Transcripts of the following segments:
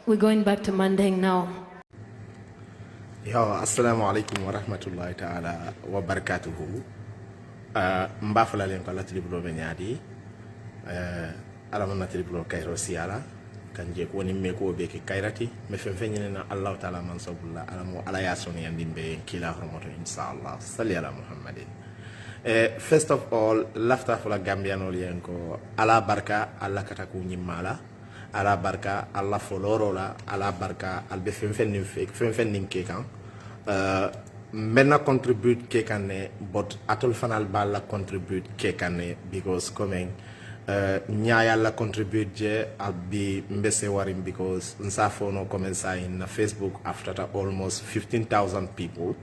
We're going back to Mandeng now. Yo, assalamu alaikum wa rahmatullahi ta'ala wa barakatuhu. Mbafala len ko latri bulo be nyaadi. Ala man latri bulo kayro siyala. Kanje ko ni me ko be ke kayrati me fen fenyene na Allah ta'ala man sabulla ala mo ala yasoni yandimbe kila hormoto inshallah. Salli ala Muhammadin. First of all, lafta fula Gambian olienko ala barka Allah kataku nyimala. Ala barka Allah foloro la ala barka albe fen nin kekan menna contribute kekane but atol fanal balla contribute kekane because coming nyaya la contribute je albi mbese warim because nsafo no commensa in Facebook after almost 15,000 people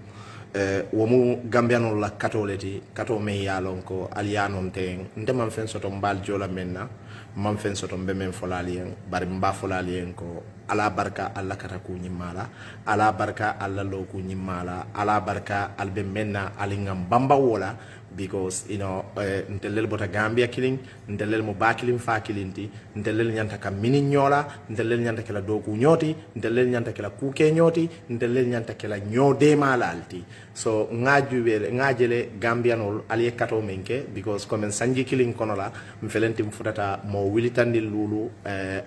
womu Gambiano la katoleti kato me yalon ko alianon ten ndemam fen soto mbal jola menna mam fen soto mbemen folalien bari mba folalien ko ala barka alla kata ku nyimala ala barka alla lo ku nyimala ala barka albe menna alingam bamba wola because ntelel bota Gambia killing ntelel mo bakilin fa kilinti ntelel nyanta ka mini nyola ntelel nyanta kala doku nyoti ntelel nyanta kala kuke nyoti ntelel nyanta kala nyode malalti so ngajele Gambianol aliye kato menke because comme sanji killing konola mfelenti mfutata mo wilitandi lulu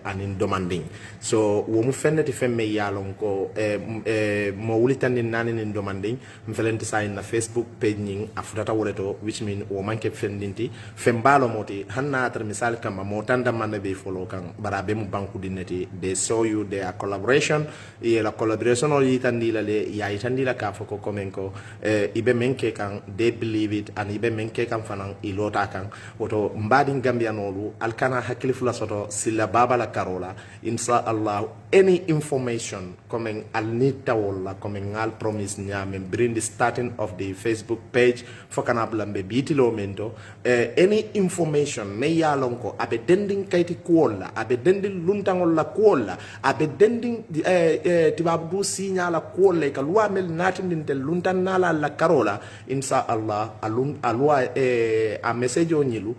anin demanding so wo mu fenneti femme yalon ko mo wilitandi nani nin demanding mfelenti sign na Facebook page ning afutata woleto which mean wo manke fendinti fembalo moti hanna tar misal kama mo tanda manne be follow kan barabe mu banku dineti they show you their collaboration e la collaboration o yitandila le ya yitandila ka foko komenko ibe menke kan they believe it and ibe menke kan fanan ilota kan woto mbadi Gambianolu alkana hakilifula soto silla baba la karola insha Allah any information coming alnita wala coming al promise nyame bring the starting of the Facebook page fokana be bitilo mento any information me yalonko abe dending kayti kuola abe dending luntangol la kuola abe dending tibabdu signala kuola ka lwa mel natindinte luntannala la karola insha Allah alwa a message o nyilu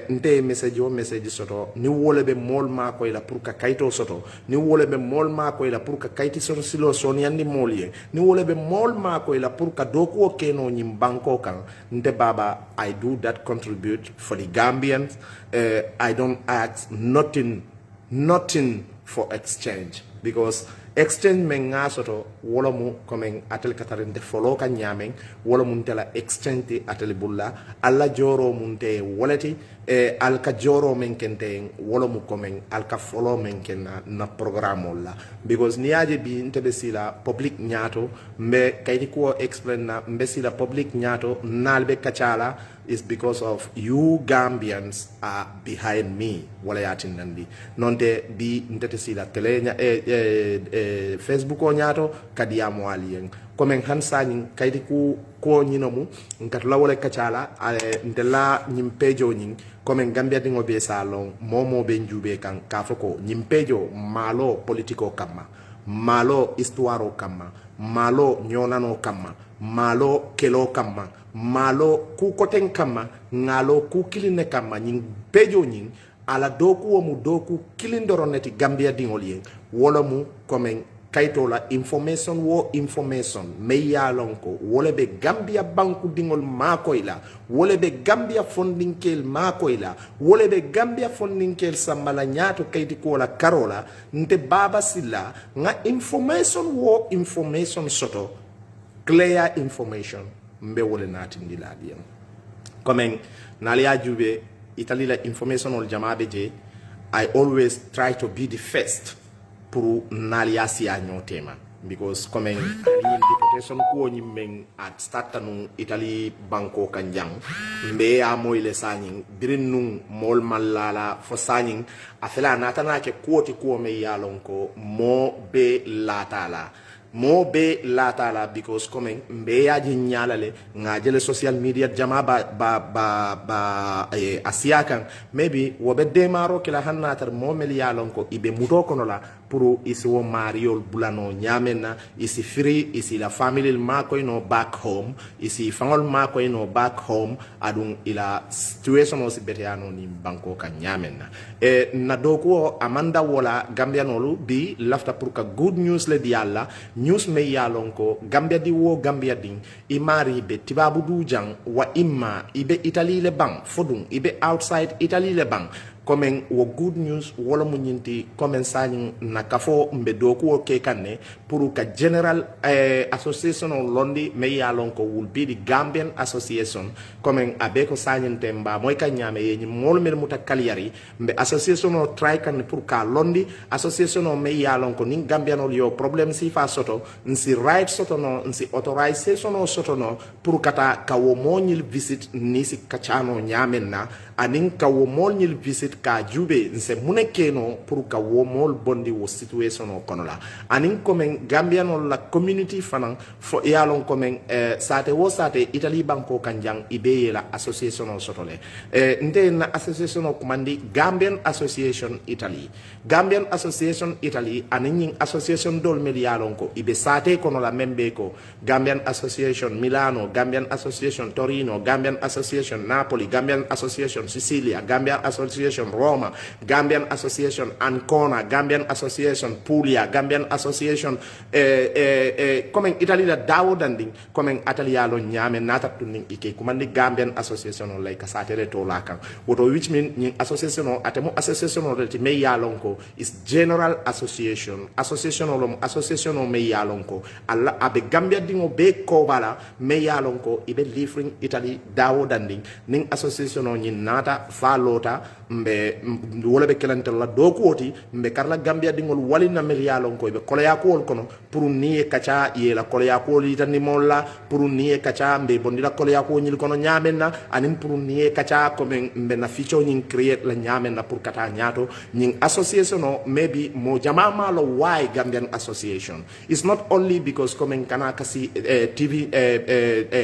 nte message soto ni wole be mol ma ko ila pour ka kayto soto ni wole be mol ma ko ila pour ka kayti soto silo son yandi molye ni wole be mol ma ko ila pour ka doku o keno nyim banko kan nte baba I do that contribute for the Gambians I don't ask nothing for exchange because exchange men nga soto wala mu comme atel katarinde follow ka nyamen wala mun tela exchange atel bulla alla joro mun te wolati al ka joro men kente wala mu comme al ka follow men kenna na programme la because niaje bi ntebe sila public nyato mbe kayti ko explain na mbe sila public nyato nalbe kachala is because of you Gambians are behind me wala yatin nandi nonte bi ntete sila tele Facebook o nyato kadi ya mwalien komen hansani kayti ku ko nyinomu ngatla wala kachala ndela nyimpejo nyin komen Gambia dingo be salon momo be njube kan kafoko nyimpejo malo politiko kama malo histoire kama malo nyonano kama malo kelo kama malo ku koten kama ngalo ku kiline kama nyin pejo nyin ala doku wo mu doku kilindoroneti Gambia dingolien wala mu komen kayto la information me yalonko wala be Gambia banku dingol makoyla wala be Gambia fondinkel makoyla wala be Gambia fondinkel samala nyato kayti ko la karola nte baba silla nga information soto clear information mbe wole nati ndila diyam comme nali ajube Italy la information ol jamabe je I always try to be the first pour nali asia nyotema because comme deportation ko nyimmen at startanu Italy banko kanjang mbe ya moyle sanyin birin nun mol malala fo sanyin afela natana ke koti ko me yalonko mo be latala because comme mbe yaji nyalale ngajele social media jama ba asiakan maybe wobe demaro kila hannatar mo mel yalonko ibe muto kono la pour isi wo mariol bulano nyamena isi free isi la family mako no back home isi fangol mako no back home adun ila situation o si beteano ni banko ka nyamena na doko amanda wala gambianolu bi lafta pour ka good news le di alla news me yalonko gambia di wo gambia din imari be tibabu du jang wa imma ibe italy le bang fodun ibe outside italy le bang komen wo good news wala mu nyinti komen sañ na kafo mbe doku o ke kanne pour ka general association of londi me yalon ko will be the Gambian association komen abe ko sañ temba moy ka nyame ye mol mel muta kaliyari mbe association o try kan pour ka londi association o me yalon ko ning Gambian yo problem si fa soto nsi right soto no nsi authorization o soto no pour kata ka wo monyil visit ni si kachano nyamen na anin ka wo monyil visit ka jube nse mune keno pour ka wo mol bondi wo situation o kono la anin komen Gambian la community fanan fo yalon komen sate wo sate Italy banko kanjang ibe la association o sotole nde na association o kumandi Gambian Association Italy anin association dol mel yalon ko ibe sate kono la membe ko Gambian Association Milano, Gambian Association Torino, Gambian Association Napoli, Gambian Association Sicilia, Gambian Association Roma, Gambian Association Ancona, Gambian Association Puglia, Gambian Association comme Italy la dawo danding comme Italiano nyame nata tuning ike kumandi Gambian Association o like satere to lakan woto which mean ni association o atemo association o reti me yalonko is general association o me yalonko alla abe Gambia dingo be ko bala me yalonko ibe living Italy dawo danding ning association o ni nata fa lota mbe wala be kelante la do koti mbe karla Gambia dingol wali na mel yalonko ibe kola yakol kono pour ni kacha ye la kola yakol itani molla pour ni kacha mbe bondila kola yakol nyil kono nyamenna anim pour ni kacha comme mbe na ficho nyin create la nyamenna pour kata nyato nyin association o maybe mo jama malo why Gambian Association it's not only because comme kana kasi TV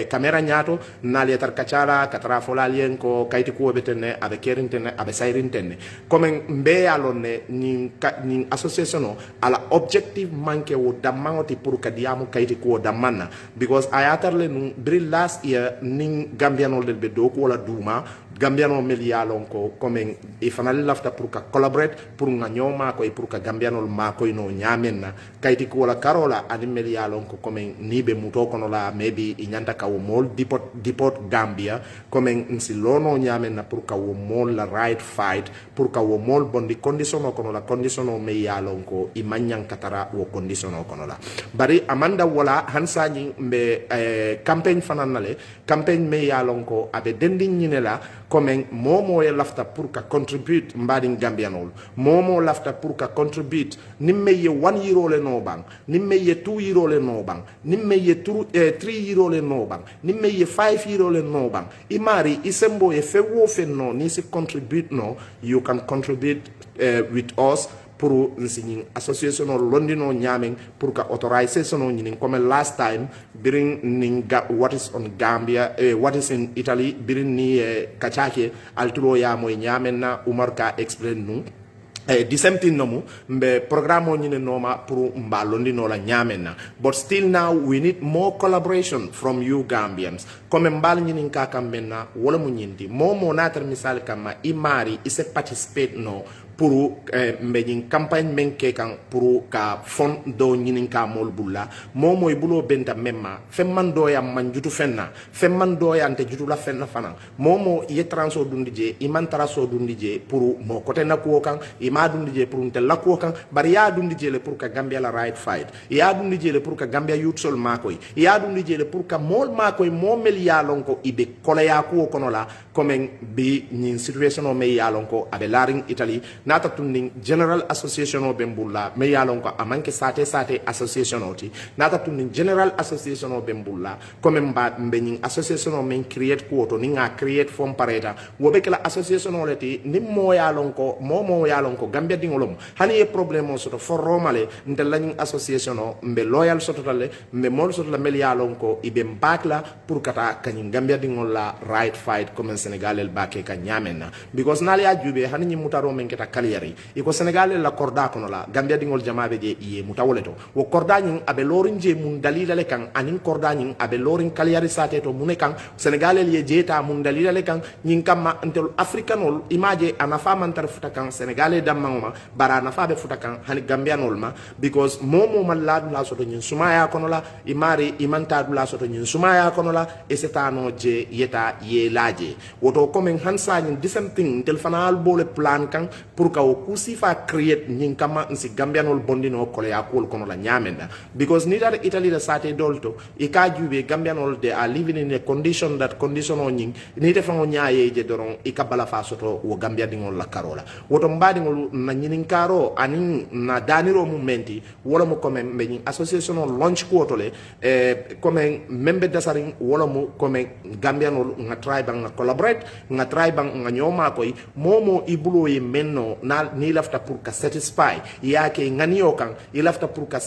camera nyato na le tar kachala katara folalien ko kayti ko betene abe kerintene abe sairintene comme mbe alone nyin association o ala objective manke wo damangoti pour kadiamu kayti ko damanna because ayatarle nu bril last year ning Gambian ol be do ko wala duma Gambiano melialon ko comme e fanal lafta pour ka collaborate pour nga nyoma ko e pour ka Gambiano ma ko no nyamenna kayti ko wala karola ani melialon ko comme ni be muto kono la maybe i nyanta ka wo mol deport Gambia comme nsi lono nyamenna pour ka wo mol la right fight pour ka wo mol bondi condition kono la condition o melialon ko i manyan katara wo condition kono la bari amanda wala hansani mbe campaign fananale campaign melialon ko abe dending nyinela comme momo e lafta pour ka contribute mbadin Gambianol momo lafta pour ka contribute nimme ye 1 euro le no bang nimme ye 2 euro le no bang nimme ye 3 euro le no bang nimme ye 5 euro le no bang imari isembo e fewo fenno ni se contribute no you can contribute with us pour nsigning association o londino nyaming pour ka authorization o nyinin comme last time biring ning what is on Gambia what is in Italy biring ni kachake altro ya moy nyamen na Umar ka explain nu the same thing nomu mbe programme o nyine noma pour mba londino la nyamen na but still now we need more collaboration from you Gambians comme mbal nyinin ka kambenna wala mu nyindi momo natar misal kama imari ise participate no pour mbeñin campagne men ke kan pour ka fond do ñinin ka mol bulla moy bulo benta memma femman do ya man jutu fenna femman do ya ante jutu la fenna fana momo ye transo dundi je iman traso dundi je pour mo kote na ko kan ima dundi je pour ntel la ko kan bari ya dundi je le pour ka Gambia la right fight ya dundi je le pour ka Gambia youth sol makoy ya dundi je le pour ka mol makoy momel ya lon ko ibe kola ya ko kono la comme bi ñin situation o me ya lon ko abe laring Italy nata tuning general association o bembulla me yalon ko amanke sate association oti nata tuning general association o bembulla comme mba mbening association o men create ko to ninga create form pareta wo be kala association o leti nim mo yalon ko Gambia dingolom hani e problème o soto for romale ndel lañ association o mbe loyal soto tale mbe mol soto la mel yalon ko ibe mbakla pour kata kany Gambia dingol la right fight comme Senegal el bake ka nyamenna because nali ajube hani nyi mutaro men keta kaliyari iko Senegal la korda kono la Gambia dingol jamabe je iye mutawoleto wo korda nyin abe lorin je mun dalila le kan anin korda nyin abe lorin kaliyari sate to mun kan Senegal el ye jeta mun dalila le kan nyin kamma antel africanol imaje anafa man tar futa kan Senegal damma bara nafa be futa kan hani Gambianol ma because momo man la soto nyin sumaya kono la imari imanta la soto nyin sumaya kono la e setano je yeta ye laje woto comme hansa nyin the same thing tel fanal bole plan kan pour ka o kusi fa create nyin kama nsi Gambianol bondino kole ya kol kono la nyamenda because neither Italy the sate dolto e ka jube Gambianol they are living in a condition that condition o nyin ni te fango nyaaye je doron e ka bala fa soto wo Gambia dingol la karola woto mbadi ngol na nyinin karo anin na daniro mumenti wala mo comme be association o launch ko tole comme membe dasaring wala mo comme Gambianol nga try bang nga collaborate nga try bang nga nyoma koy momo ibulo ye menno na ni lafta pour ka satisfy yake nganiyo kan i lafta pour ka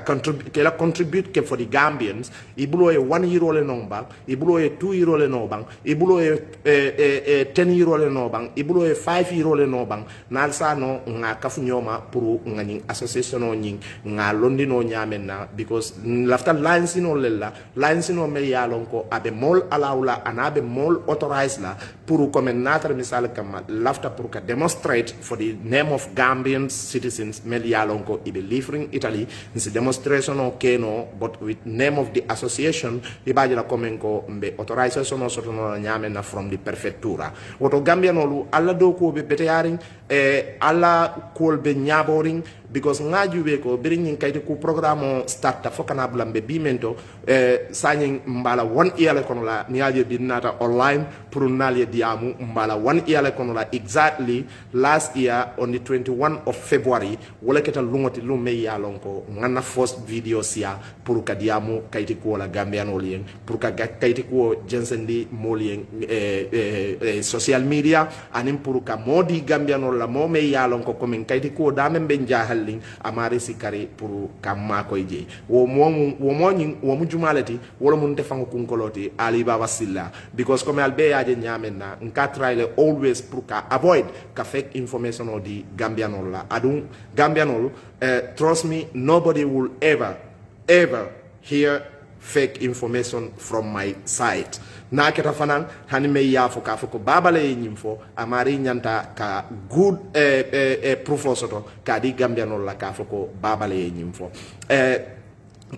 contribute ke la contribute ke for the Gambians ibulo ye 1 euro le nomba ibulo ye 2 euro le nomba ibulo ye 10 euro le nomba ibulo ye 5 euro le nomba na sa no nga kafu nyoma pour nga ni association o nyin nga londino nyamenna because lafta lines no lella lines no me yalon ko abe mol alawla anabe mol authorized la pour comme natre misal kam lafta pour ka demonstrate for the name of Gambian citizens mel yalon ko ibe living Italy this demonstration o keno but with name of the association ibaje la comme ko be authorization o soto no nyamenna from the prefectura woto Gambianolu alla do ko be beteyaring alla kol be nyaboring because ngajube ko birin kayti ku programme start ta fokana blambe bimento sanyin mbala 1 year kono la niaje binata online pour nalie diamu mbala 1 year kono la exactly last year on the 21 of February wala keta lungoti lumme ya lonko ngana first video sia pour ka diamu kayti ko la Gambianol yen pour ka kayti ko jensendi molien social media anim pour ka modi Gambianol la mo me ya lonko comme kayti ko dame ben jahal amari sikari pour kamma koy je wo mo jumalati wala mun te fango kunkoloti ali baba silla because comme albe yaje nyamenna nka try always pour ka avoid ka fake information o di Gambianol la adun Gambianol trust me nobody will ever hear fake information from my side na keta fanan hani me yafo ka foko babale nyimfo amari nyanta ka good profosoto ka di Gambianol la ka foko babale nyimfo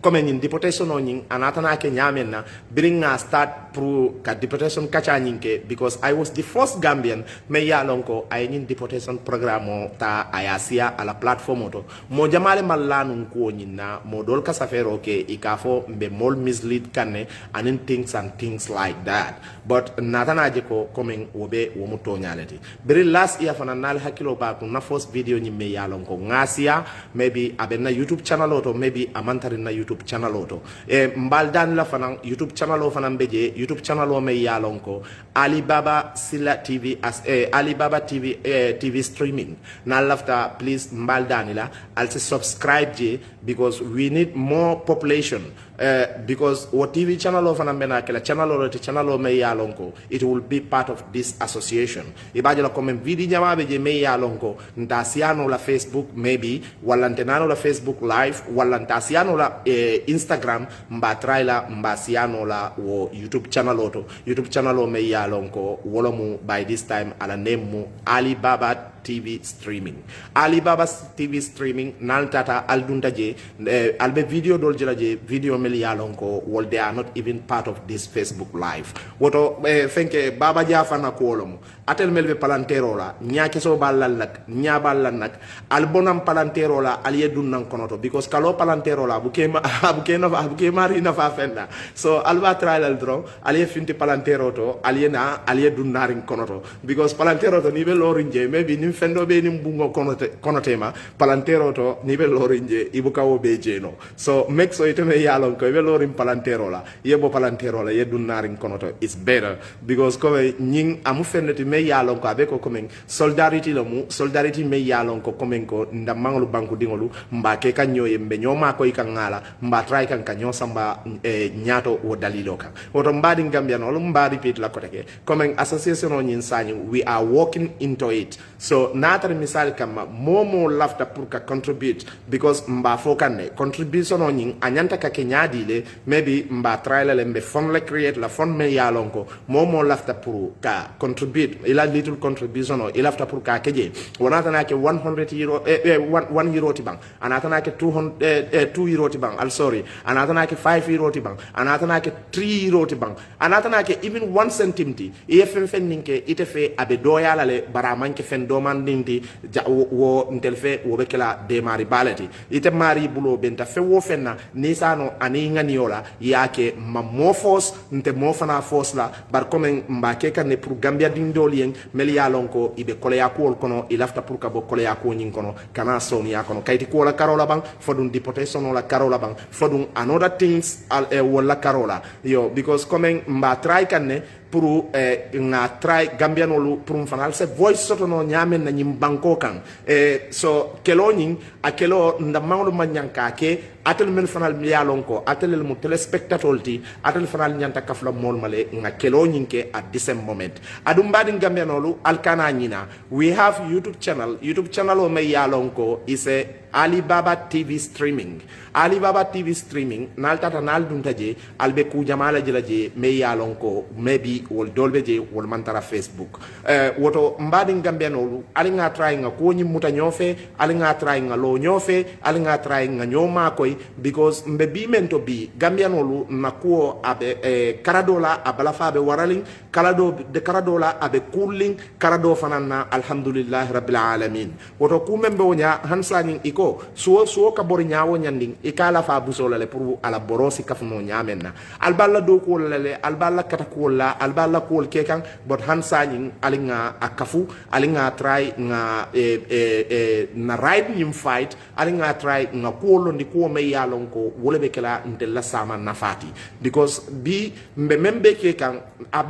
comme ñin deportation o ñing anatana ke nyamenna bring a start pro ka deportation kacha ñinke because I was the first Gambian me yalonko ay ñin deportation programme ta ayasia ala platform to mo jamale malanu ko ñinna mo dol ka safero ke ikafo mbe mol mislead kanne and things like that but natana je ko comme wobe wo mo to nyaleti bri last year fana nal hakilo ba ko na first video ñi me yalonko ngasia maybe abenna YouTube channel to maybe amantari na YouTube channel oto mbaldan la fanan YouTube channel o fanan beje YouTube channel o me yalonko Alibaba Silla TV as Alibaba TV TV streaming na lafta please mbaldan la also subscribe je because we need more population because what TV channel of anambena kala channel or channel o me yalonko it will be part of this association ibaje la comme video nyamabe je me yalonko ntasiano la Facebook maybe wala ntenano la Facebook live wala ntasiano la Instagram mba trailer mba siano la wo YouTube channel o me yalonko wolomu by this time ala name mu Alibaba TV streaming naltata aldunta je albe video dol jela je video mel yalonko wol they are not even part of this Facebook live woto fenke baba jafana ko wolomu atel melbe palantero la nyaake so balal nak nyabal nak albonam palantero la aliye dunnan konoto because kalo palantero la buke mari na fa fenda so alba trial dro aliye finti palantero to aliye dunnarin konoto because palantero to ni be lorinje maybe ni nin fendo be nin bungo konotema palantero to ni be lorinje ibuka wo be jeno so make so iteme yalon ko be lorin palantero la yebo palantero la yedun narin konoto is better because ko nyin amu fenneti me yalon ko abe ko komen solidarity lo mu solidarity me yalon ko komen ko ndamangolu banku dingolu mbake kanyo yembe nyoma ko ikangala mba try kan kanyo samba nyato wo dalilo kan woto mbadi gambia no mbadi pit la koteke komen association on nyin sani we are walking into it so natar misal kama momo lafta pour ka contribute because mba fokane contribution on nyin anyanta ka kenyadi le maybe mba try la lembe fond le create la fond me yalon ko momo lafta pour ka contribute ila little contribution or ila lafta pour ka keje wonata na ke 100 euro 1 euro ti bang anata na ke 2 euro ti bang sorry anata na ke 5 euro ti bang anata na ke 3 euro ti bang anata na ke even 1 centime ti efen fen ninke ite fe abe doya la le bara manke fen do man ninti wo ntel fe wo be kala de mari balati ite mari bulo benta fe wo fenna ni sano ani nganiola yake mamofos nte mofana fos la bar comme mbake kan ne pour gambia dindolien meli ya lonko ibe kole ya ko kono ilafta pour ka bo kole ya ko nyin kono kana soni ya kono kayti ko la karola bang fodun deportation la karola bang fodun another things wala karola yo because comme mba try kan ne pour nga try gambianolu pour fanal se voice soto no nyamen na nyim banko kan so kelo nyin akelo ndamangolu manyanka ke atel men fanal miyalon ko atel mu telespectator ti atel fanal nyanta kafla mol male nga kelo nyin ke at this moment adum badin gambianolu alkana nyina we have youtube channel o me yalon ko is a Alibaba TV streaming naltata nal duntaje albe ku jamala jilaje me yalon ko maybe wol dolbe je wol mantara Facebook woto mbadin gambianolu alinga try nga ko nyi muta nyofe alinga try nga lo nyofe alinga try nga nyoma koy because mbe bi mento bi gambianolu nakuo abe karadola abala fabe waraling karadola abe cooling karado fanana alhamdulillah rabbil alamin woto ku membe wonya hansani iko so ka bor nyaawo nyanding ikala fa busola le pour ala borosi kafno nyamenna alballa do ko lele alballa kata ko la alballa ko kekan bot hansani alinga akafu alinga try nga na right nyim fight alinga try nga ko londi ko me yalon ko wolebe kala ndella sama nafati because bi mbe membe kekan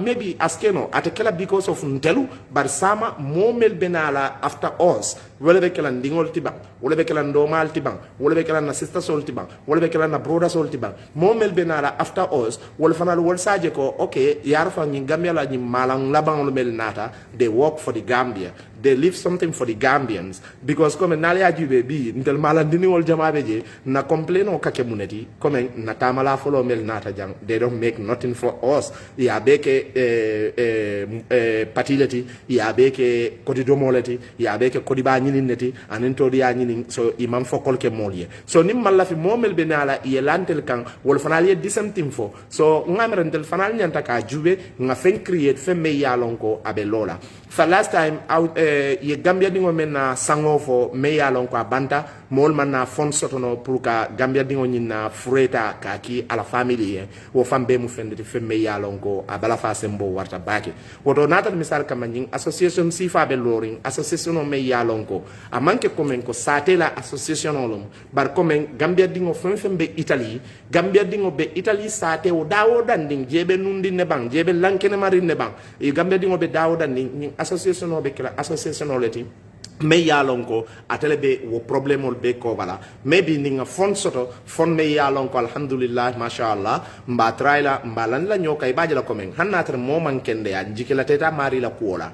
maybe askeno atekela because of ndelu bar sama momel benala after us wolebe kala ndingol tiba wolebe kala ndomal tiba wolebe kala na sister sol tiba wolebe kala na brother sol tiba momel benala after us wol fanal wol saje ko okay yarfa nyi gambia la nyi malang labang lo mel nata they work for the Gambia they leave something for the Gambians because comme nali ajube bi ntel malandini wol jamabe je na complain o kake muneti comme na tamala folo mel nata jang they don't make nothing for us ya beke patileti ya beke kodidomoleti ya beke kodiba nyinineti anento dia nyinin so imam fokol ke molye so nim malla fi momel benala yelantel kan wol fanal ye disemtim fo so ngamrentel fanal nyanta ka jube nga fen create fe me yalonko abe lola for last time out ye Gambia dingo mena sango fo me yalon ko banta mol manna fon sotono pour ka Gambia dingo nyina fureta ka ki ala family wo fambe mu fende fe me yalon ko abala fa sembo warta bake woto natal misal kam nyin association sifa be loring association o me yalon ko amanke komen ko satela association olum bar komen Gambia dingo fembe Italy Gambia dingo be Italy sate o dawo danding jebe nundi ne bang jebe lankene marine ne bang e Gambia dingo be dawo danding association o be kala association oleti me yalon ko atele be wo problème ol be ko bala maybe ninga fon soto fon me yalon ko alhamdulillah mashallah mba traila mbalan la nyoka ibaje la komen hanna tar mo man kende ya jikela teta mari la kuola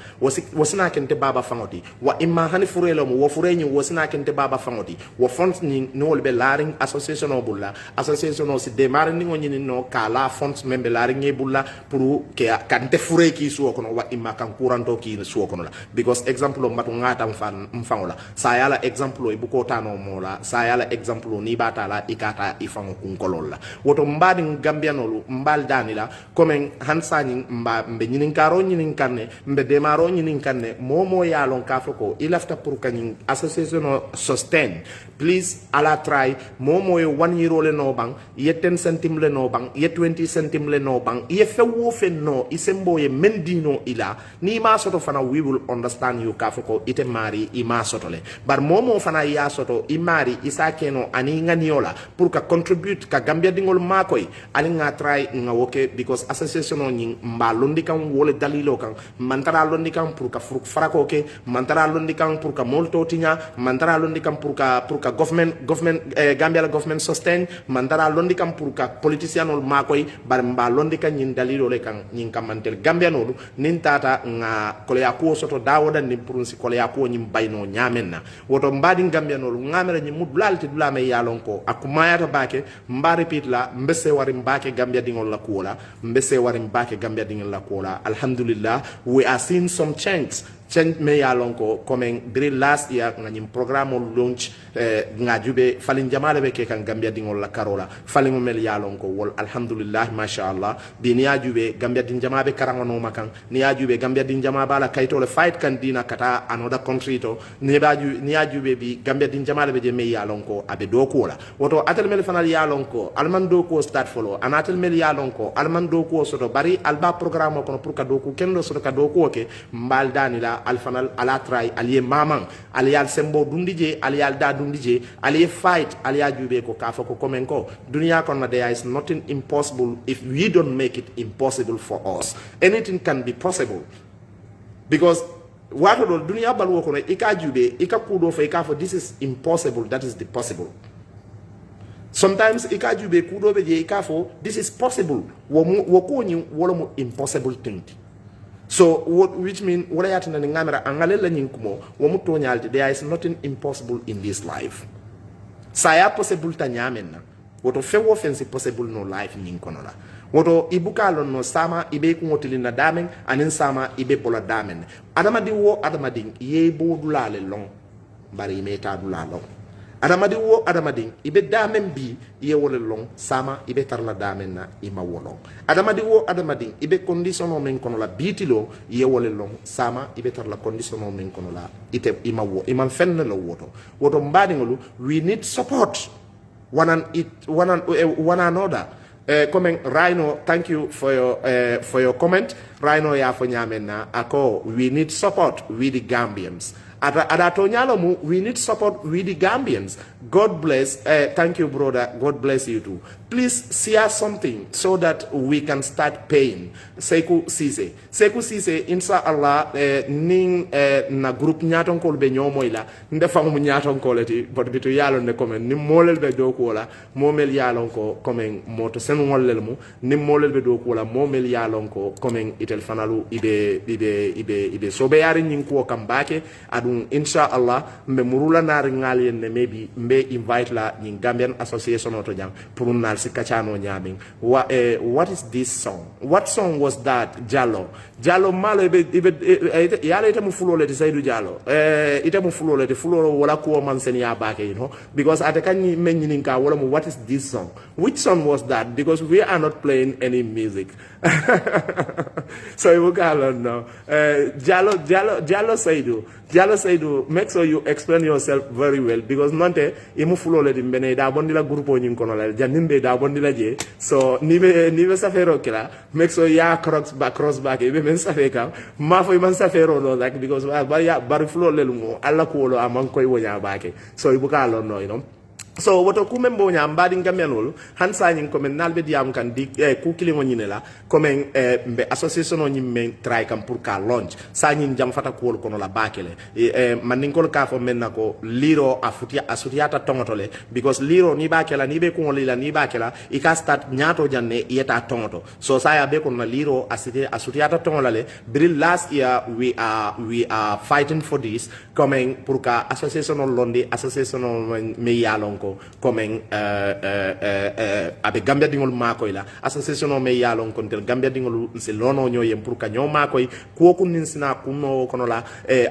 wasina kente baba fangoti wa imma hani furelo mo wo furenyi wasina kente baba fangoti wo fon ni nol be laring association o bulla association o si demare ni ngoni no kala fons membe laring e bulla pour ke kante fure ki suo kono wa imma kan kuranto ki suo kono la because example o matu ngata mfan mfangola sa yala example e buko tano mola sa yala example ni batala ikata ifango kunkolola woto mbadi gambianolu mbal danila comme hansani mbe nyinin karo nyinin kanne mbe demaro nyinin kanne momo yalon kafoko ilafta pour kany association sustain please ala try momo 1 year le no bang ye 10 centime le no bang ye 20 centime le no bang ye fewo fe no isembo ye mendino ila ni ma soto fana we will understand you kafoko ite mari ima soto le bar momo fana ya soto imari isa keno ani nganiola pour ka contribute ka gambia dingol makoy ali nga try nga woke because association on nying mba londi kan wole dalilo kan mantara londi kan pour ka farako ke mantara londi kan pour ka molto tinya mantara londi kan pour ka government gambia la government sustain mantara londi kan pour ka politician ol makoy bar mba londi kan nyin dalilo le kan nyin kam mantel gambia no nin tata nga kole yakko soto dawoda ni pour si kole yakko nyim bayno nyamenna woto mbadi gambia no ngamere nyi mudlalti dulame yalon ko akumaya ta bake mba repeat la mbese wari mbake gambia dingol la kuola mbese wari mbake gambia dingol la kuola alhamdulillah we are seeing some change me yalon ko comme bri last year ngani programme launch nga jube falin jamale be ke kan gambia dingol la karola falin mel yalon ko wol alhamdulillah mashallah bi ni ajube gambia din jama be karangono makan ni ajube gambia din jama bala kayto le fight kan dina kata another country to ni ajube bi gambia din jamale be je me yalon ko abe do ko la woto atel mel fanal yalon ko alman do ko start follow anatel mel yalon ko alman do ko soto bari alba programme ko pour ka do ko kendo soto ka do ko ke mbal danila alfanal ala try aliye mamang aliyal sembo dundije aliyal da dundije aliye fight aliya jube ko kafa ko komen ko dunia kon there is nothing impossible if we don't make it impossible for us anything can be possible because wato do dunia balwo ko ika jube ika kudo fa ika for this is impossible that is the possible sometimes ika jube kudo be je ika for this is possible wo ko nyi wolo mo impossible thing. So, which means, what I attend in Namera, Angalela Ninkumo, Womuto there is nothing impossible in this life. Saya possible Tanyamena, what of fair offense possible no life in Ninkonola. What Ibukalo no Sama, Ibe Kumotilina Damen, and in Sama, Ibe Pola Damen. Adamadi wo Adamading, ye bodulale long, Bari meta dulalo. Adamadi wo Adamading, Ibe Damen bi, ye wole long, Sama, Ibe Tarla Damen na ima wolong. Adamadi wo Adamading, Ibe condition o men konola bitilo, ye wole long, Sama, Ibe Tarla condition o men konola, ite ima wo, ima fenne lo woto. Woto mbadingolu, we need support one another. Comment Rhino, thank you for your comment. Rhino ya fonyamena ako we need support with the Gambians. Adatonyalomu we need support with the Gambians. God bless. Thank you, brother. God bless you too. Please share something so that we can start paying. Seku Sise, inshallah, ning na group nyaton kol be nyomoila. Ndefa mu nyaton koleti, but bitu yalon ne komen ni molel be do kola, momel yalon ko komen moto sen wolel mu, ni molel be do kola, momel yalon ko komen itel fanalu ibe so be yari nyin ko kambake adun inshallah me murula nar ngal ne maybe mbe invite la nyin Gambian Association oto jang pour what is this song? What song was that? Jallo malo ibe yale ite mu fulo le Saidu Jallo ite mu fulo le fulo wala ko man sen ya baake you know because ate kan men nyinin ka wala mu what is this song? Which song was that? Because we are not playing any music. So you can know Jallo Saidu, make sure you explain yourself very well because nante imu fulo le dimbene da bondila grupo nyin kono la janimbe da bondila je so nibe safero kila make sure ya cross back ibe men safeka ma fo man safero no like because bar fulo le lumo alla ko lo amon koy wonya baake so ibuka lo no you know. So woto kumembo nya mbadi ngamenol hansa nyin komen nalbe diam kan di ku kilingo nyinela komen mbe association on nyimme try kam pour ka launch sa nyin jam fata ko kono la bakele man ninkol ka fo menna ko liro asutiata tongotole because liro ni bakela ni be ko lila ni bakela I ka start nyato janne yeta tongoto so sa ya be ko na liro asutiata tongolale bril last year we are fighting for this coming pour ka association on londi association on me yalonko ko comme abe Gambia dingol makoy la association o me yalon kon tel Gambia dingol se lono nyoyem pour ka nyoma koy ko kun nin sina kunno kono la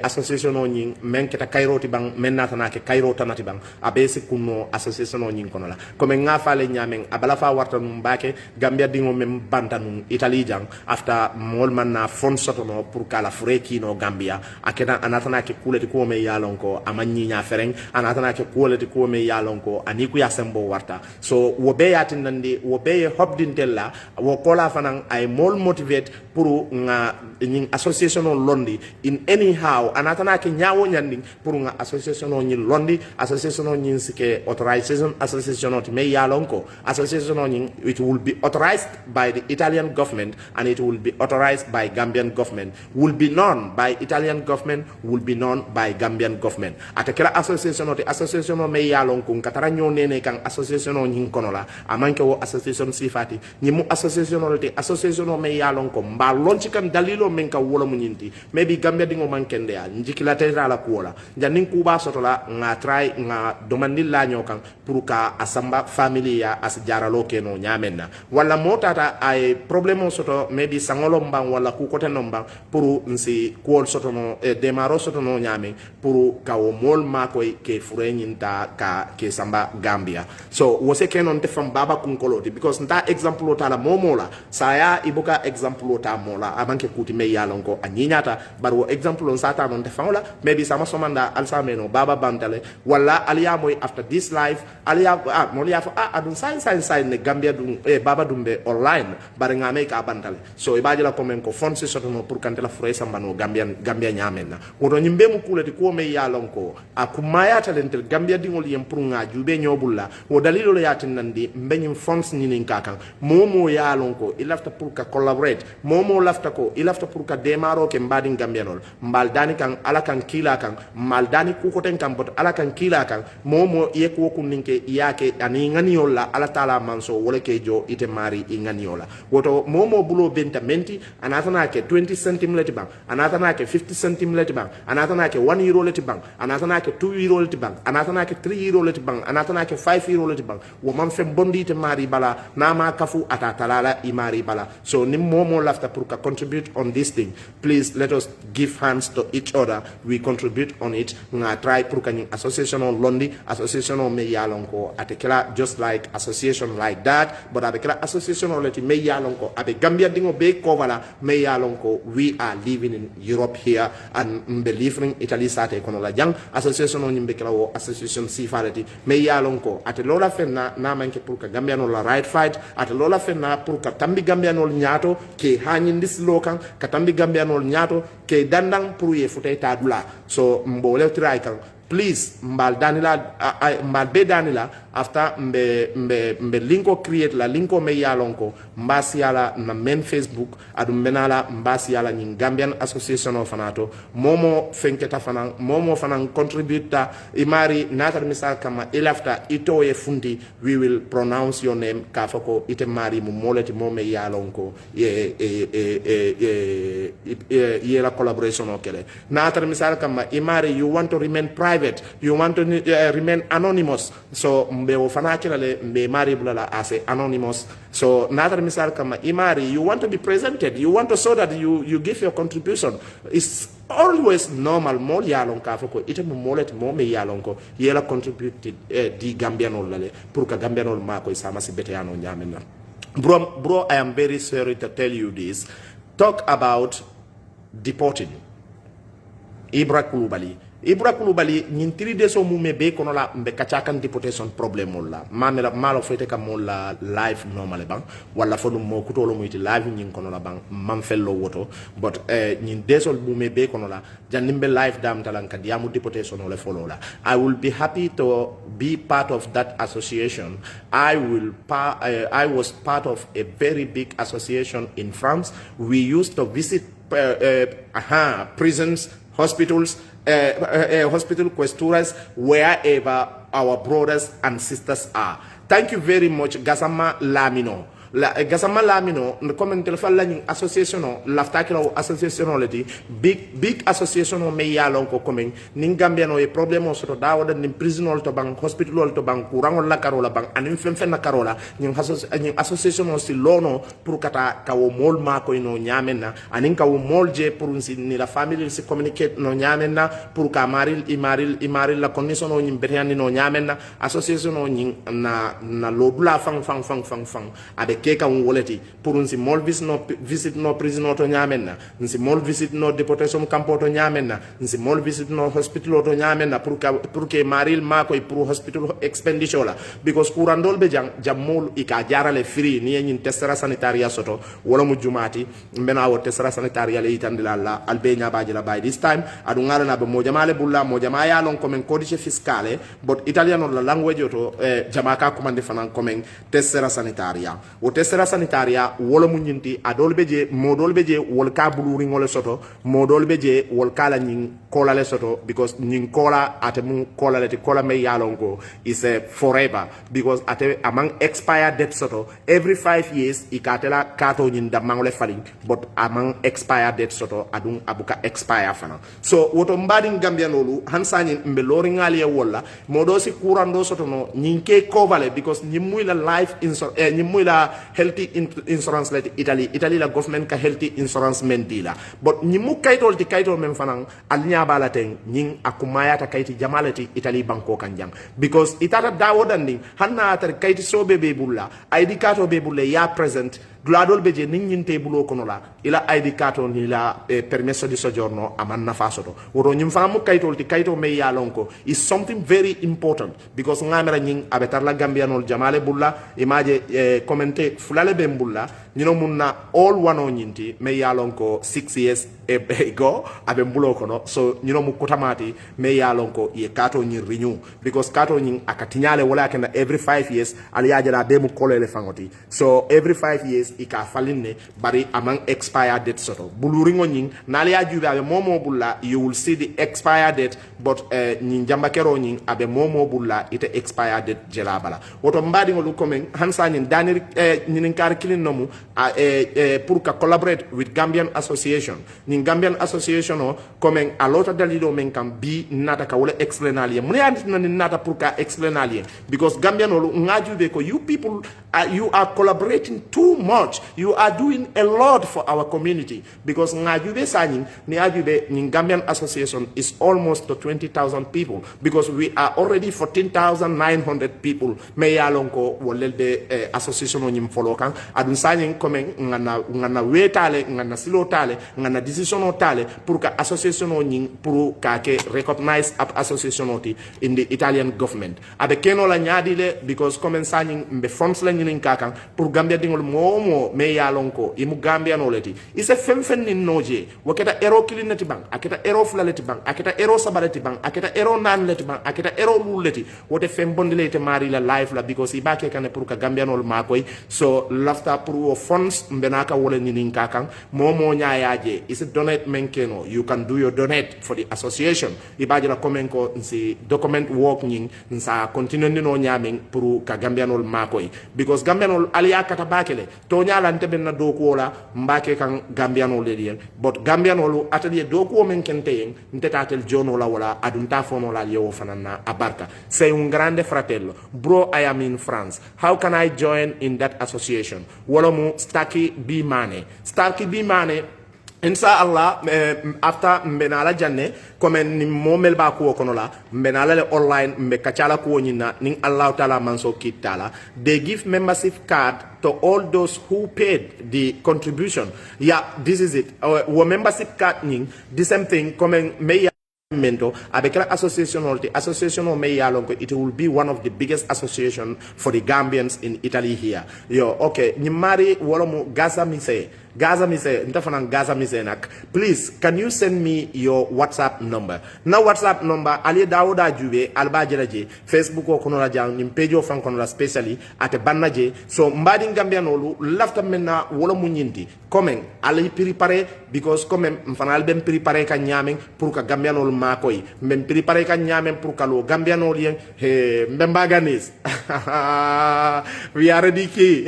association o nyin men keta kairoti bang men natana ke kairo tanati bang abe se kunno association o nyin kono la comme nga fale nyamen abala fa warta num bake Gambia dingo mem banta num Italy jang after mol man na fon sotono pour kala freki no Gambia akena anatana ke kuleti ko me yalon ko amanyi nya fereng anatana ke kuleti ko me yalon ko aniku ya sembo warta so wo be yatin nandi wo be hobdin tella wo kola fanan ay mol motivate pour nga nyin association on londi in anyhow anatana ke nyawo nyandi pour nga association on nyin londi association on nyin sike authorization association on me yalon ko association on nyin it will be authorized by the Italian government and it will be authorized by Gambian government will be known by Italian government will be known by Gambian government atakela association on me yalon ko katara nene kan association on nyin kono la amanke wo association sifati nyimu association on me yalon ko mba lonchi kan dalilo men ka wolo munyinti maybe Gambia dingo mankende ya njikila tera la kuola janin kuba sotola nga try nga domandi la nyokan pour ka asamba family ya as jaralo ke no nyamenna wala motata ay problème soto maybe sangolo mbang wala ku kote no mbang pour nsi kuol soto no demaro soto no nyame pour ka o mol makoy ke furenyinta ka ke samba Gambia so wose kenon te fam baba kunkoloti because nta example ta la momola saya ibuka example ta mola amanke kuti me yalon ko anyinyata baro example on sata non te famola maybe sama somanda alsameno baba bantale wala aliya moy after this life aliya molia fa adun sign ne Gambia dum baba dumbe online bare ngame ka bantale so ibaji la komen ko fonse soto no pour kantela fure samba no Gambia nyamenna woto nyimbe mu kuleti ko me yalon ko akumaya talentel Gambia dingol yem pour nga jube nyobulla wo dalilo le yatin nandi mbenyim fonds nyinin kakan momo yalon ko ilafta pour ka collaborate momo lafta ko ilafta pour ka demaro ke mbadin Gambianol mbal dani kan ala kan kila kan mal dani ku ko ten kan bot ala kan kila kan momo ye ko kuninke yake ani nganiola ala tala manso wala ke jo ite mari inganiola woto momo bulo benta menti anatana ke 20 centim leti bang anatana ke 50 centim leti bang anatana ke 1 euro leti bang anatana ke 2 euro leti bang anatana ke 3 euro leti bang anatana ke 5 euro leti bang wo man fe bondi te mari bala nama kafu ata talala imari bala so nim momo lafta pour ka contribute on this thing please let us give hands to each other we contribute on it nga try pour ka association on londi association on me yalon ko atekela just like association like that but abekela association on leti me yalon ko abe Gambia dingo be kovala me yalon ko we are living in Europe here and believing Italy sate kono la jang association on nyimbe kala wo association sifaleti me yalon ko ate lola fenna na manke pour ka Gambia no la right fight ate lola fenna pour ka tambi Gambia no nyato ke hanyindis lokan katambi Gambia no nyato ke dandang pour ye futay tadula so mbole try kan please mbal danila mbal be danila after mbe linko create la linko me yalonko mbasi yala na men Facebook adum benala mbasi yala nyin Gambian Association of Fanato momo fenketa fanan momo fanan contribute imari natar misal kama ilafta ito ye fundi we will pronounce your name kafako ite mari mu moleti mome yalonko ye la collaboration okele natar misal kama imari you want to remain private you want to remain anonymous so mbe o fanakila le mbe mari bulala as anonymous so natar misal kama imari you want to be presented you want to show that you give your contribution it's always normal mo yalon ka fako ite mo molet mo me yalon ko yela contributed di Gambianol lale pour ka Gambianol ma ko sama si beteyano nyamena bro I am very sorry to tell you this talk about deporting Ibra Kulubali nyintiri deso mume be kono la mbe kachakan deportation problem la mamela malo fete kam la live normal bang wala fonu mo kutolo muiti live nyin kono la bang mam fello woto but nyin deso mume be kono la janimbe live dam talan kadiamu deportation ole follow la I will be happy to be part of that association I was part of a very big association in France we used to visit prisons hospitals hospital questuras wherever our brothers and sisters are. Thank you very much, Gasama Lamino. la gasama lamino comme tel fa lañu association o lafta kilo association o leti big association o me yalon ko comme nin gambiano e problème o soto dawada nin prison to bang hospital to bang courant la karola bang anin fen na karola nin association o si lono pour kata kawo mol ma ko no nyamenna anin kawo mol je pour ni la famille si communicate no nyamenna pour ka maril la condition o nyim betani no nyamenna association o nyin na lodula fang abe ke kan woleti pour si mol visit no prison to nyamenna si mol visit no deportation camp to nyamenna si mol visit no hospital to nyamenna pour que maril ma ko pour hospital expenditure la because kurandol be jammol ika jarale free ni nyin testera sanitaria soto wala mu jumati mbena wo testera sanitaria le itandila la albe nyabaji la by this time adu ngara na be mo jamale bulla mo jama ya lon comme codice fiscale but italiano la language to jamaka commande fanan comme testera sanitaria o testera sanitaria wala mu nyinti adol beje modol beje wol ka buluri ngole soto modol beje wol kala nyin kola le soto because nyin kola ate mu kola le kola me yalongo is a forever because ate among expire debt soto every 5 years ikatela kato nyin da mangole faling but among expire debt soto adun abuka expire fana so woto mbadi gambia nolu hansani mbe lori ngali e wala modosi kurando soto no nyinke kovale because nyimui la life insurance nyimui la healthy insurance let Italy la government ka healthy insurance mentila but nyimu kaitol ti kaitol men fanan alnya bala ten nyin akumaya ta kaiti jamalati Italy banko kanjang because itata dawodandi hanna tar kaiti sobe be bulla ID card be bulla ya present gladol beje ninyinte bulo kono la ila ID card ni la permesso di soggiorno amanna fasoto woto nyim famu kaitol ti kaito me ya lonko is something very important because ngamera nyin abetar la gambianol jamale bulla imaje commenter fulale be bulla nyino munna all one on nyinti me ya lonko 6 years ago abe bulo kono so nyino mu kotamati me ya lonko ye kato nyin renew because kato nyin akatinyale wala kana every 5 years aliyaje la be mu kolele fangoti so every 5 years ika falinne bari among expire date soto buluringo nyin nali ajube abe momo bulla you will see the expire date but nyin jamba kero nyin abe momo bulla ite expire date jelabala woto mbadi ngolu komen hansa nyin danir nyin kar kilin nomu pour ka collaborate with Gambian Association nyin Gambian Association o komen a lota dalido men kam bi nata ka wala explainalie mun ya nata pour ka explainalie because Gambian olu ngajube ko you people you are collaborating too much you are doing a lot for our community because ngajube sanyin ni ajube nyin Gambian Association is almost to 20,000 people because we are already 14,900 people me yalonko wolelde association o nyim folo kan adun sanyin komen ngana wetale ngana silotale ngana decision o tale pour ka association o nyin pour ka ke recognize association oti in the Italian government abe keno la nyadile because komen sanyin mbe funds la nyin kakan pour Gambia dingol momo me yalonko imu Gambia no leti ise femfen ni noje waketa ero kilinati bang aketa ero fulaleti bang aketa ero sabaleti bang aketa ero nan leti bang aketa ero luleti wote fem bondilete mari la life la because ibake kane pour ka Gambia no makoy so lafta pour funds mbenaka wole nyin kakan momo nyaaje ise donate menkeno you can do your donate for the association ibaje la komenko nsi document work nyin nsa continue no nyamen pour ka Gambia no makoy because Gambianol aliya kata bakele to nyala ntebe na doku wala mbake kan Gambianol le dien but Gambianol atelier doku men kente yen nteta tel jono la wala adunta fono la yewo fanana abarka sei un grande fratello bro I am in France how can I join in that association wala mu Starkey B Mane inshallah after mbenala janne comme ni momel ba ko kono la mbenala le online mbe kachala ko nyina ning Allah taala manso kitala they give membership card to all those who paid the contribution yeah this is it our membership card ning the same thing comme me mento avec la association o me yalonko it will be one of the biggest association for the Gambians in Italy here yo okay ni mari wolomo Gaza mise Gaza mise ntafanan Gaza mise nak please can you send me your WhatsApp number na WhatsApp number ali Dawuda Jube alba jelaje Facebook ko kono la jang nim page o fan kono la specially ate bannaje so mbadi gambianolu lafta menna wala munyindi comment ali préparer because comme mfanal ben préparer ka nyamen pour ka gambianol makoy men préparer ka nyamen pour ka lo gambianol yen he mbemba ganis we are ready ki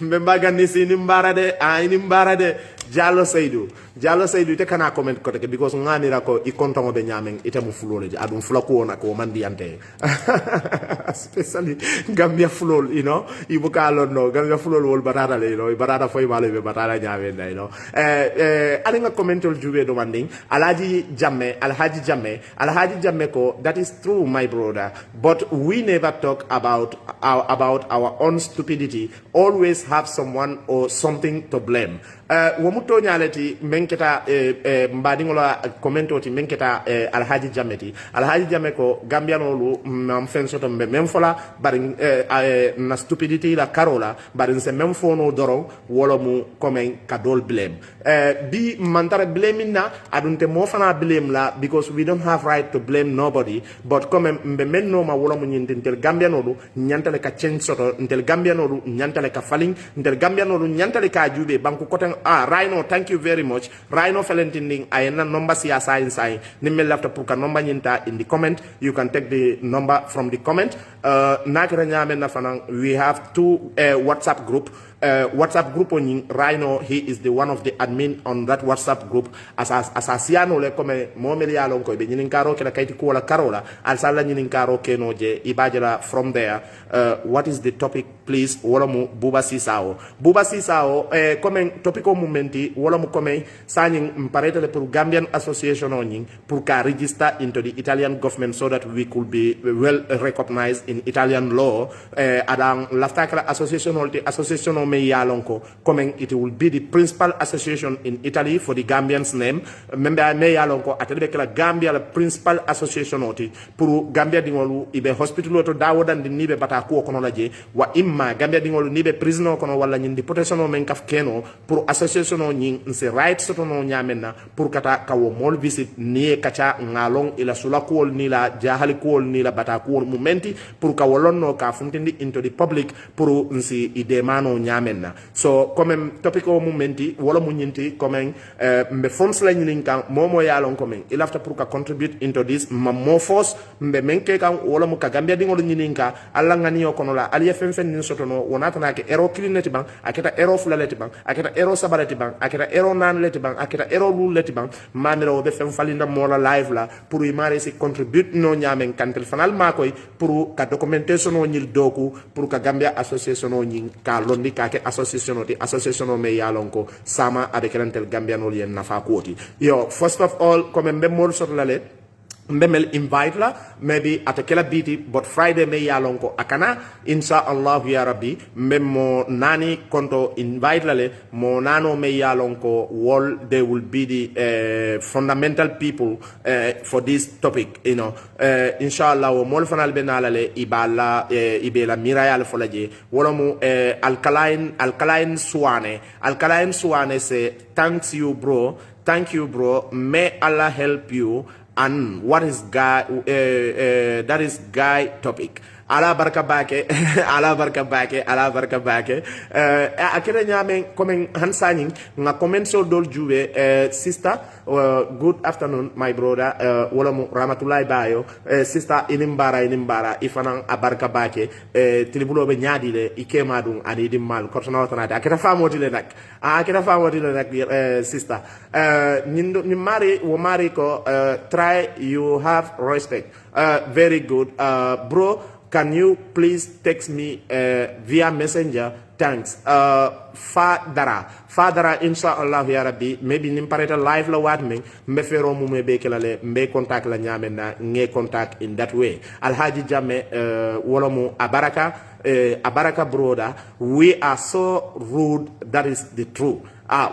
mbemba ganis ni mbara de ni mbara de Jallo Seydou te kana comment ko te because ngamira ko I kontongo be nyamen ite mu fulole adum fulako na ko mandi ante especially Gambia fulol you know ibuka no Gambia fulol wol batata le you know batata foy male be batata nyamen you know ali nga commentol jube do manding Alhaji Jammeh ko that is true my brother but we never talk about our own stupidity always have someone or something to blame womuto nyaleti menketa mbadingola commentoti menketa Alhaji Jammeh ko Gambianolu mam fen soto mem fola bari na stupidity la karola bari se mem fono doron wolo mu komen kadol blame bi mantare blaming na adunte mo fana blame la because we don't have right to blame nobody but comme mbe menno ma wolo mu nyintel Gambianolu nyantale ka change soto ntel Gambianolu nyantale ka falling ntel Gambianolu nyantale ka jube banku koten Rhino thank you very much Rhino felentinding ayena number siya sign nimmel lafta pour ka number nyinta in the comment you can take the number from the comment nakira nyame na fanan we have two WhatsApp group on Rhino he is the one of the admin on that WhatsApp group asasiano le come momeli alon ko be nyinin karo ke la kayti ko wala karola al sala nyinin karo ke no je ibajala from there what is the topic please wala mu Buba Sisao comme topic o momenti wala mu comme signing mparete le pour Gambian association on pour ka register into the Italian government so that we could be well recognized in Italian law adang laftakala association me yalonko coming it will be the principal association in Italy for the Gambians name member me yalonko atebe kala Gambia la principal association oti pour Gambia dingolu ibe hospital to dawodan di nibe bata ko kono laje wa imma Gambia dingolu nibe prison kono wala nyindi protection men kaf keno pour association o nyin se rights to no nyamenna pour kata kawo mol visit ni kacha ngalong ila sula ko ni la jahali ko ni la bata ko momenti pour kawolon no ka funtindi into the public pour nsi idemano menna so comme topic o momenti wala mu nyinti comme mbe fonds la nyinin kan momo yalon comme il after pour ka contribute into this mo force mbe menke kan wala mu ka Gambia dingol nyinin ka alla ngani yo kono la ali fen ni sotono wonata na ke ero clineti bang aketa ero fulaleti bang aketa ero sabaleti bang aketa ero nan leti bang aketa ero luleti bang mamiro be fen falinda mola live la pour y mare si contribute no nyamen kantel fanal makoy pour ka documentation o nyil doku pour ka Gambia association o nyin ka londi ka ke association o me yalonko sama avec rentel Gambianol yen nafa koti yo first of all comme mbemol sotlale mbemel invite la maybe at kela biti but Friday me yalonko akana insha Allah ya rabbi mbemo nani konto invite la le mo nano me yalonko wall they will be the fundamental people for this topic you know insha Allah wo mol fanal benala le ibala ibela mirayal folaje wala mu alkaline suwane say thank you bro may Allah help you. And what is guy? That is guy topic. Ala barka bake. Akira nyame komen hansaning nga comment so dol juwe sister good afternoon my brother wala mu rahmatullahi bayo sister inimbara ifanang abarka bake tilibulo be nyaadi le ikema dum ani dimmal kortona watanade akira famoti le nak sister ni mari wo mari ko try you have respect very good bro. Can you please text me via messenger? Thanks. Fadara inshallah ya rabbi maybe nimpareta live la wat me fero mu me be kelale mbe contact la nyamena nge contact in that way. Alhaji Jammeh wala mu abaraka brother we are so rude that is the truth.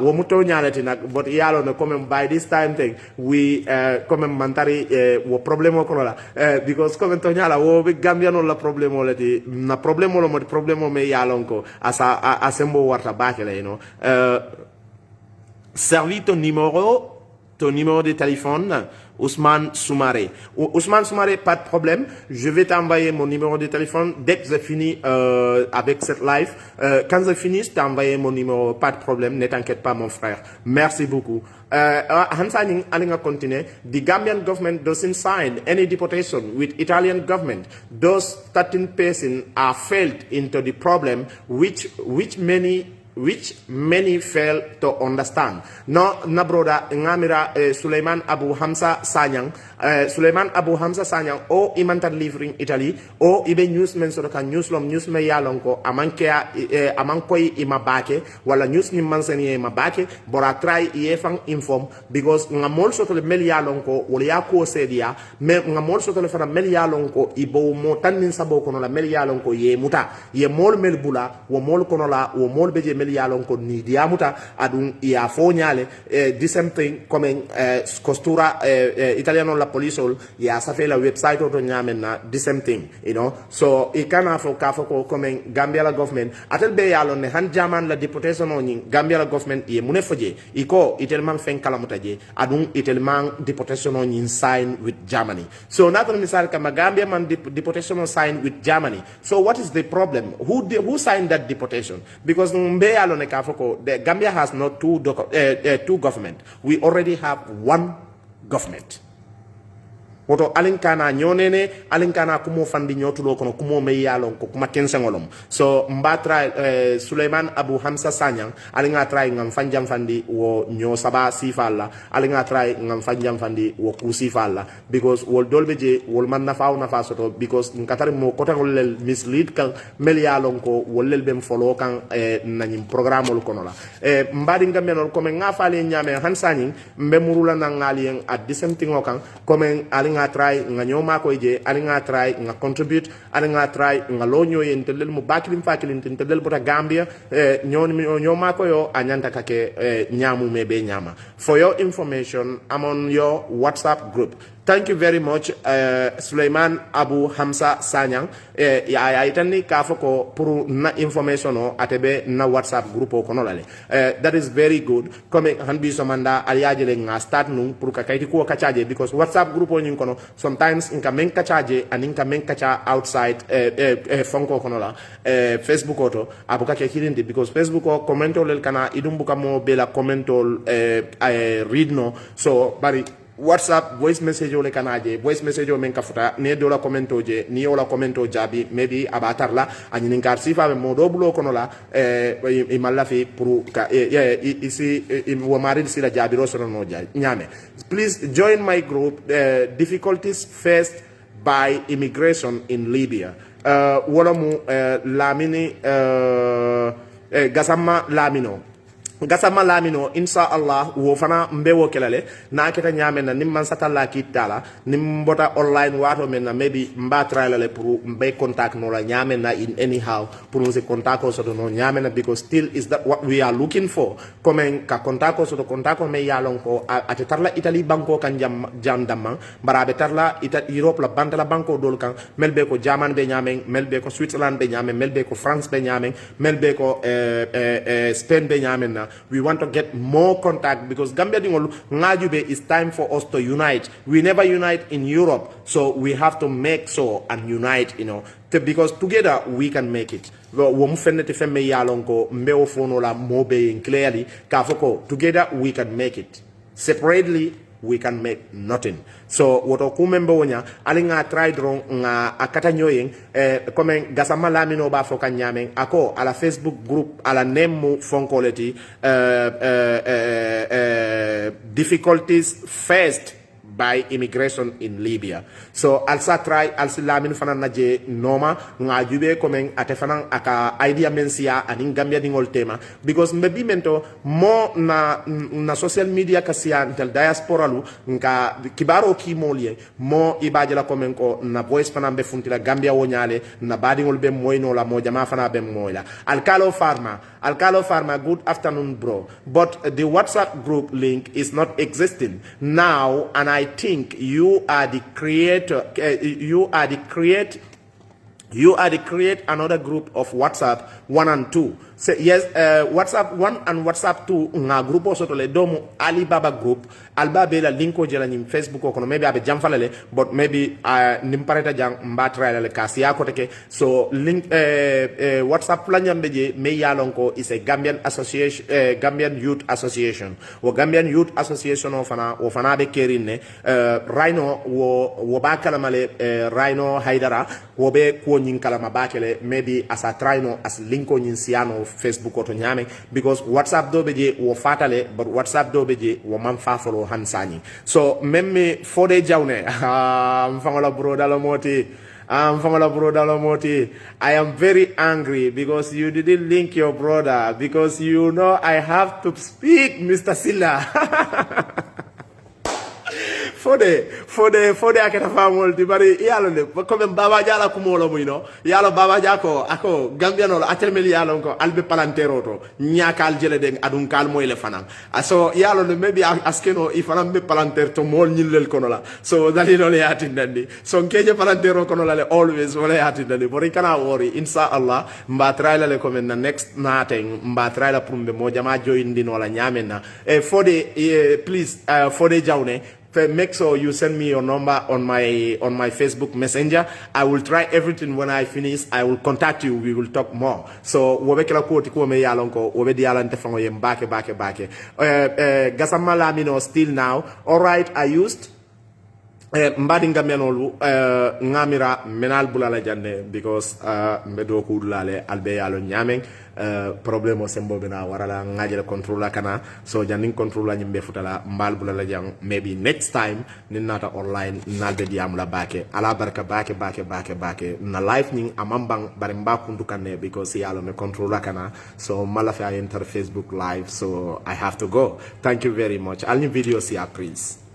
wo muto nyalati nak but yalo no comme by this time thing we comme mantari wo problemo kono la because comme to nyala wo be gambiano la problemo lati na problemo lo mo problemo me yalon ko asa asembo warta bakela servi ton numéro de téléphone, Ousmane Soumaré. Ousmane Soumaré, pas de problème. Je vais t'envoyer mon numéro de téléphone dès que j'ai fini avec cette live. Quand je finis, je t'envoyer mon numéro, pas de problème. Ne t'inquiète pas, mon frère. Merci beaucoup. Hansaning Alinga continue. The Gambian government doesn't sign any deportation with Italian government. Those 13 persons are failed into the problem which many fail to understand. No, na broda ngamira Suleiman Abu Hamza Sanyang. Suleiman Abu Hamza Sanyang o imantar livring Italy o ibe news men so ka news me yalonko amankoy imabake wala news ni manseni imabake bora try yefang inform because ngamol so to le mel yalonko wala yako sedia me ngamol so to le fana mel yalonko ibo mo tanin sabo kono la mel yalonko ye muta ye mol mel bula wo mol kono la wo mol beje mel yalonko ni diamuta adun ya fo nyale the same thing comme costura italiano la police ya sa fait la website auto nyamen na the same thing so e kana fo ka fo ko comme Gambia la government atel be yalon ne han jaman la deportation on Gambia la government ye mune foje iko itelman fen kala mutaje adun itelman deportation on sign with Germany so not misal kama Gambia man deportation sign with Germany so what is the problem who signed that deportation because mbe yalon ne ka fo ko the Gambia has not two government we already have one government woto alinkana nyonene alinkana kumo fandi nyotulo kono kumo me yalon ko kuma kensengolom so mbatra Suleiman Abu Hamza Sanyang alinga try ngam fanjam fandi wo nyo saba sifalla alinga try ngam fanjam fandi wo kusifalla because wol dolbeje wol man nafa soto because nkatari mo kotangol lel mislead kan mel yalon ko wollel bem folo kan nanyim programme ol kono la mbadi ngamenol ko men ngafale nyame hansani mbemurula nangali at the same thing kan comme alinga try nga nyoma ko je alinga try nga contribute alinga try nga lo nyoy entelel mu bakilim fakilin entelel bota Gambia nyoma ko yo anyanta kake nyamu mebe nyama for your information I'm on your WhatsApp group. Thank you very much, Suleiman Abu Hamza Sanyang. Ya itani kafoko puru na information o atebe na WhatsApp group o konolale. That is very good. Come hanbi somanda aliajele nga start nung puru kakaiti kuwa kachaje because WhatsApp group o kono sometimes inka men kachaje and inka men kacha outside fonko konola Facebook oto abuka ke hilindi because Facebook o commento lel kana idumbuka mo bela commento read no so bari WhatsApp voice message ole kanaje voice message o men kafuta ne do la commento je ni o la commento jabi maybe abatar la ani ninkar sifa be modo bulo kono la imalla fi pour ka isi wo mari si la jabi rosoro no nyame please join my group difficulties faced by immigration in Libya wala mu lamini gasama lamino insha Allah wo fana mbewo kelale na keta nyame na nimman satalla kitala nimbota online wato men na maybe mba try la pour mbe contact no la nyame na in anyhow pour nous contact so no nyame na because still is that what we are looking for comme ka contact so contact me yalon ko atetarla Italy banko kan jam damman barabe tarla Europe la bantala banko dol kan melbe ko German be nyame melbe ko Switzerland be nyame melbe ko France be nyame melbe ko Spain be nyame na we want to get more contact because Gambia dingol ngajube is time for us to unite. We never unite in Europe, so we have to make so and unite, because together we can make it. Clearly, together we can make it. Separately, we can make nothing. So woto kumembe wonya alinga try drong nga akata nyoyeng comme gasama lamino ba foka nyameng ako ala Facebook group ala nemu fonkoleti difficulties faced by immigration in Libya. So also try also lamin fana naje noma nga jube komen ate fana aka idea mensia anin Gambia dingol tema because maybe mento mo na social media kasia intel diaspora lu nka kibaro ki molie mo ibaje la komen ko na voice fana be funtila Gambia wonyale na badingol be moyno la mo jama fana be moyla Alkalo Pharma, good afternoon bro, but the WhatsApp group link is not existing now, and I think you are the creator, you are the create another group of WhatsApp 1 and 2. Say yes, WhatsApp 1 and WhatsApp 2 nga grupo soto le domu Alibaba group albabe la linko jela nim Facebook ko maybe abe jamfalale but maybe nimpareta jang mbatra le kasi yako teke so link WhatsApp la nyambe je me yalonko is a Gambian association Gambian Youth Association wo Gambian Youth Association of fana be kerine Rhino wo bakala male Rhino Haidara wo be ko nyin kala mabakele maybe as a Rhino as linko nyin siano Facebook oto nyame because WhatsApp do beje wo fatale but WhatsApp do beje wo man fa follow hansani so memme fode jawne mfangola bro dalo moti I am very angry because you didn't link your brother because you know I have to speak Mr. Silla fode akata famol di bari yalo le comme baba jala ko molo muino yalo baba jako ako gambiano atelmeli yalo ko albe palantero to nyakal jele den adun kal moyle fanam so yalo le maybe askeno ifanam be palanter to mol nyillel kono la so dalilo le atindandi so keje palantero kono la le always wala atindandi bori kana wori insha Allah mbatra le comme na next nating mbatra la prumbe mo jama joindi no la nyamena e fode please fode jawne make sure you send me your number on my Facebook Messenger. I will try everything. When I finish, I will contact you. We will talk more. So wobekela ko tiko me yalonko obedi yalante fango yem bake gasama lamino still now. All right, I used mbadi ngamianolu ngamira menal bulala jande because mbedo ko dulale albe yalo nyameng problème o sembo bena warala ngajele contrôle kana so janding contrôle nyimbe futala mbal bulala jang maybe next time nin nata online nalbe diam la bake ala barka bake na live ning amambang bare mbakundu kanne because yalo me contrôle kana so malafa enter Facebook live so I have to go. Thank you very much. I'll new video see you please.